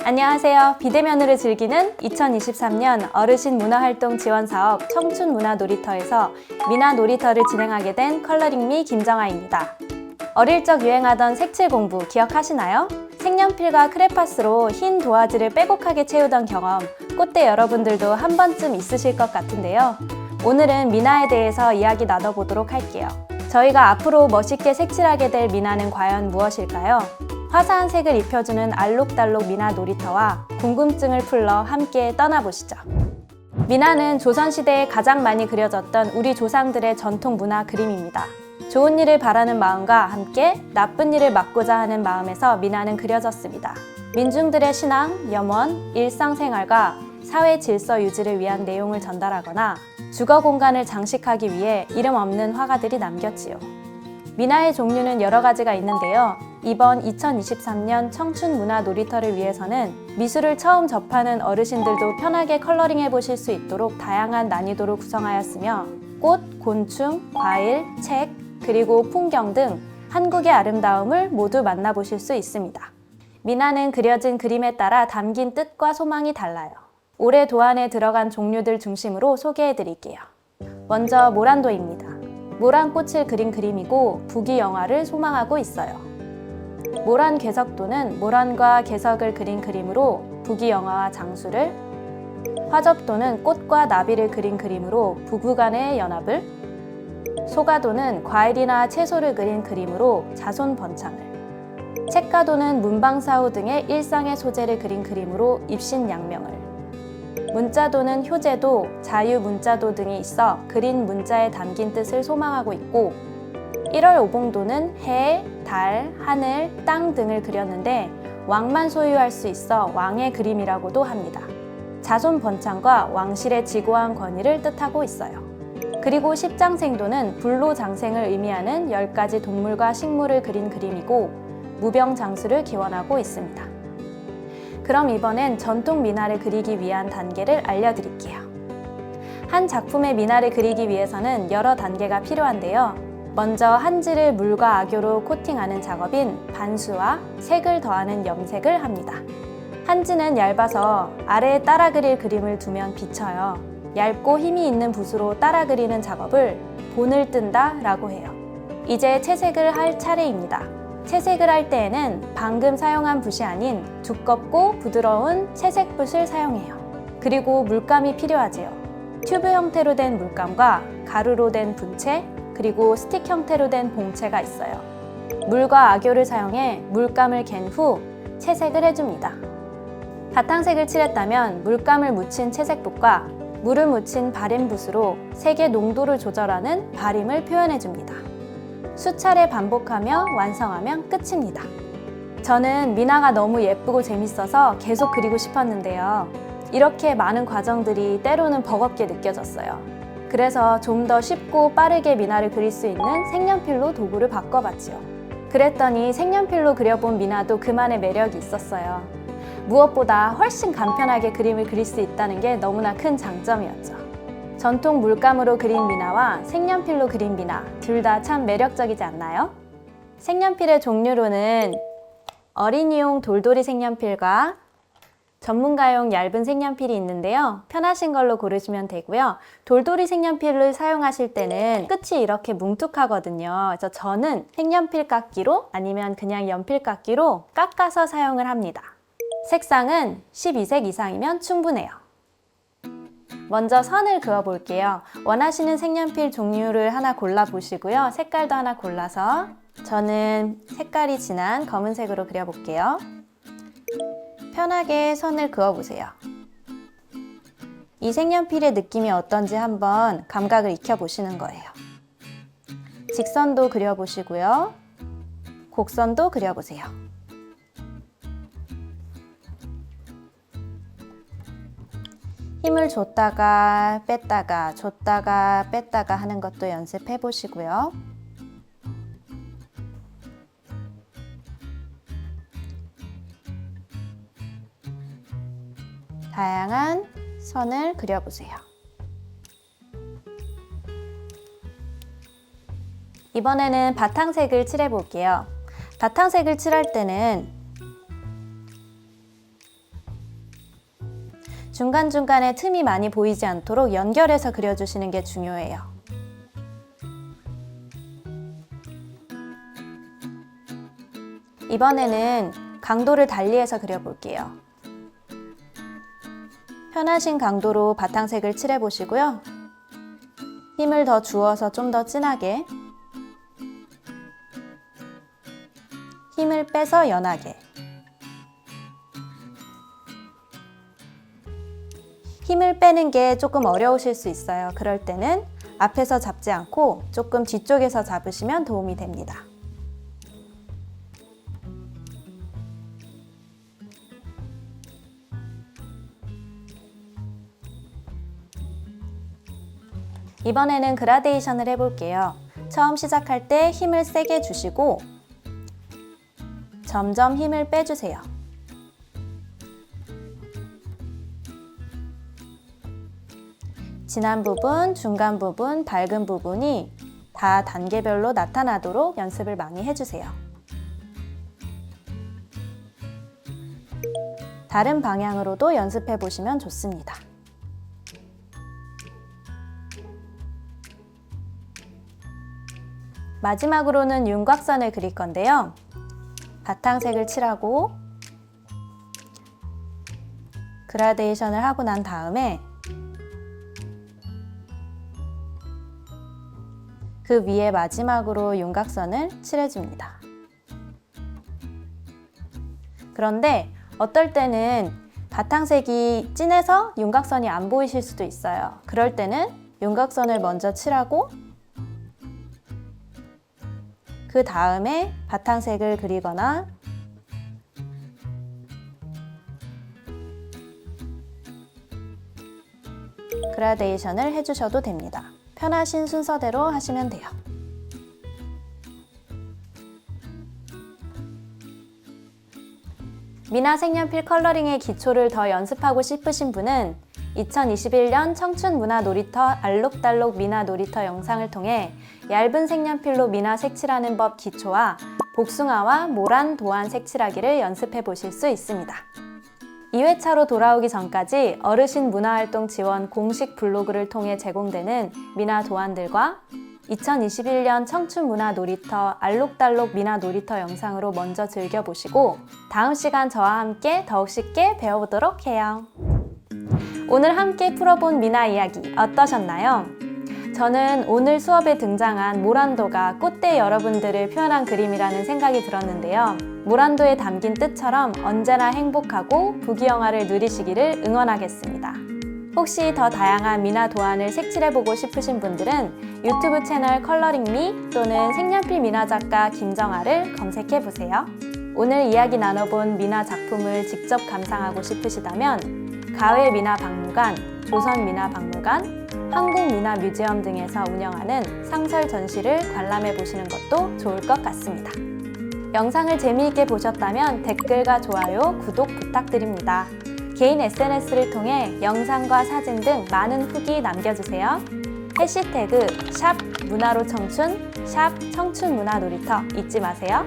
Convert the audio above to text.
안녕하세요. 비대면으로 즐기는 2023년 어르신 문화활동 지원사업 청춘문화놀이터에서 미나놀이터를 진행하게 된 컬러링미 김정아입니다. 어릴 적 유행하던 색칠 공부 기억하시나요? 색연필과 크레파스로 흰 도화지를 빼곡하게 채우던 경험, 꽃대 여러분들도 한 번쯤 있으실 것 같은데요. 오늘은 미나에 대해서 이야기 나눠보도록 할게요. 저희가 앞으로 멋있게 색칠하게 될 미나는 과연 무엇일까요? 화사한 색을 입혀주는 알록달록 미나 놀이터와 궁금증을 풀러 함께 떠나보시죠. 미나는 조선시대에 가장 많이 그려졌던 우리 조상들의 전통 문화 그림입니다. 좋은 일을 바라는 마음과 함께 나쁜 일을 막고자 하는 마음에서 미나는 그려졌습니다. 민중들의 신앙, 염원, 일상생활과 사회 질서 유지를 위한 내용을 전달하거나 주거 공간을 장식하기 위해 이름 없는 화가들이 남겼지요. 미나의 종류는 여러 가지가 있는데요. 이번 2023년 청춘문화놀이터를 위해서는 미술을 처음 접하는 어르신들도 편하게 컬러링해 보실 수 있도록 다양한 난이도로 구성하였으며 꽃, 곤충, 과일, 책, 그리고 풍경 등 한국의 아름다움을 모두 만나보실 수 있습니다. 미나는 그려진 그림에 따라 담긴 뜻과 소망이 달라요. 올해 도안에 들어간 종류들 중심으로 소개해 드릴게요. 먼저 모란도입니다. 모란꽃을 그린 그림이고 부귀영화를 소망하고 있어요. 모란 괴석도는 모란과 괴석을 그린 그림으로 부귀영화와 장수를, 화접도는 꽃과 나비를 그린 그림으로 부부간의 연합을, 소가도는 과일이나 채소를 그린 그림으로 자손 번창을, 책가도는 문방사후 등의 일상의 소재를 그린 그림으로 입신양명을, 문자도는 효제도, 자유문자도 등이 있어 그린 문자에 담긴 뜻을 소망하고 있고 1월 오봉도는 해, 달, 하늘, 땅 등을 그렸는데 왕만 소유할 수 있어 왕의 그림이라고도 합니다. 자손 번창과 왕실의 지고한 권위를 뜻하고 있어요. 그리고 십장생도는 불로장생을 의미하는 10가지 동물과 식물을 그린 그림이고 무병장수를 기원하고 있습니다. 그럼 이번엔 전통 미나를 그리기 위한 단계를 알려드릴게요. 한 작품의 미나를 그리기 위해서는 여러 단계가 필요한데요. 먼저 한지를 물과 악교로 코팅하는 작업인 반수와 색을 더하는 염색을 합니다. 한지는 얇아서 아래에 따라 그릴 그림을 두면 비쳐요. 얇고 힘이 있는 붓으로 따라 그리는 작업을 본을 뜬다 라고 해요. 이제 채색을 할 차례입니다. 채색을 할 때에는 방금 사용한 붓이 아닌 두껍고 부드러운 채색붓을 사용해요. 그리고 물감이 필요하지요. 튜브 형태로 된 물감과 가루로 된 분체, 그리고 스틱 형태로 된 봉체가 있어요. 물과 악교를 사용해 물감을 갠 후 채색을 해줍니다. 바탕색을 칠했다면 물감을 묻힌 채색붓과 물을 묻힌 바림붓으로 색의 농도를 조절하는 바림을 표현해줍니다. 수차례 반복하며 완성하면 끝입니다. 저는 미나가 너무 예쁘고 재밌어서 계속 그리고 싶었는데요. 이렇게 많은 과정들이 때로는 버겁게 느껴졌어요. 그래서 좀 더 쉽고 빠르게 미나를 그릴 수 있는 색연필로 도구를 바꿔봤지요. 그랬더니 색연필로 그려본 미나도 그만의 매력이 있었어요. 무엇보다 훨씬 간편하게 그림을 그릴 수 있다는 게 너무나 큰 장점이었죠. 전통 물감으로 그린 미나와 색연필로 그린 미나, 둘 다 참 매력적이지 않나요? 색연필의 종류로는 어린이용 돌돌이 색연필과 전문가용 얇은 색연필이 있는데요. 편하신 걸로 고르시면 되고요. 돌돌이 색연필을 사용하실 때는 끝이 이렇게 뭉툭하거든요. 그래서 저는 색연필 깎기로 아니면 그냥 연필 깎기로 깎아서 사용을 합니다. 색상은 12색 이상이면 충분해요. 먼저 선을 그어볼게요. 원하시는 색연필 종류를 하나 골라보시고요. 색깔도 하나 골라서 저는 색깔이 진한 검은색으로 그려볼게요. 편하게 선을 그어보세요. 이 색연필의 느낌이 어떤지 한번 감각을 익혀보시는 거예요. 직선도 그려보시고요. 곡선도 그려보세요. 힘을 줬다가 뺐다가 줬다가 뺐다가 하는 것도 연습해 보시고요. 다양한 선을 그려보세요. 이번에는 바탕색을 칠해 볼게요. 바탕색을 칠할 때는 중간중간에 틈이 많이 보이지 않도록 연결해서 그려주시는 게 중요해요. 이번에는 강도를 달리해서 그려볼게요. 편하신 강도로 바탕색을 칠해보시고요. 힘을 더 주어서 좀 더 진하게, 힘을 빼서 연하게. 힘을 빼는 게 조금 어려우실 수 있어요. 그럴 때는 앞에서 잡지 않고 조금 뒤쪽에서 잡으시면 도움이 됩니다. 이번에는 그라데이션을 해볼게요. 처음 시작할 때 힘을 세게 주시고 점점 힘을 빼주세요. 진한 부분, 중간 부분, 밝은 부분이 다 단계별로 나타나도록 연습을 많이 해주세요. 다른 방향으로도 연습해 보시면 좋습니다. 마지막으로는 윤곽선을 그릴 건데요. 바탕색을 칠하고 그라데이션을 하고 난 다음에 그 위에 마지막으로 윤곽선을 칠해줍니다. 그런데 어떨 때는 바탕색이 진해서 윤곽선이 안 보이실 수도 있어요. 그럴 때는 윤곽선을 먼저 칠하고 그 다음에 바탕색을 그리거나 그라데이션을 해주셔도 됩니다. 편하신 순서대로 하시면 돼요. 미나 색연필 컬러링의 기초를 더 연습하고 싶으신 분은 2021년 청춘문화 놀이터 알록달록 미나 놀이터 영상을 통해 얇은 색연필로 미나 색칠하는 법 기초와 복숭아와 모란 도안 색칠하기를 연습해 보실 수 있습니다. 2회차로 돌아오기 전까지 어르신 문화활동 지원 공식 블로그를 통해 제공되는 미나 도안들과 2021년 청춘문화 놀이터 알록달록 미나 놀이터 영상으로 먼저 즐겨보시고 다음 시간 저와 함께 더욱 쉽게 배워보도록 해요. 오늘 함께 풀어본 미나 이야기 어떠셨나요? 저는 오늘 수업에 등장한 모란도가 꽃대 여러분들을 표현한 그림이라는 생각이 들었는데요. 모란도에 담긴 뜻처럼 언제나 행복하고 부귀영화를 누리시기를 응원하겠습니다. 혹시 더 다양한 미나 도안을 색칠해보고 싶으신 분들은 유튜브 채널 컬러링미 또는 색연필 미나 작가 김정아를 검색해보세요. 오늘 이야기 나눠본 미나 작품을 직접 감상하고 싶으시다면 가을미나박물관, 조선미나박물관, 한국미나뮤지엄 등에서 운영하는 상설 전시를 관람해보시는 것도 좋을 것 같습니다. 영상을 재미있게 보셨다면 댓글과 좋아요, 구독 부탁드립니다. 개인 SNS를 통해 영상과 사진 등 많은 후기 남겨주세요. 해시태그 샵 문화로청춘, 샵 청춘문화놀이터 잊지 마세요.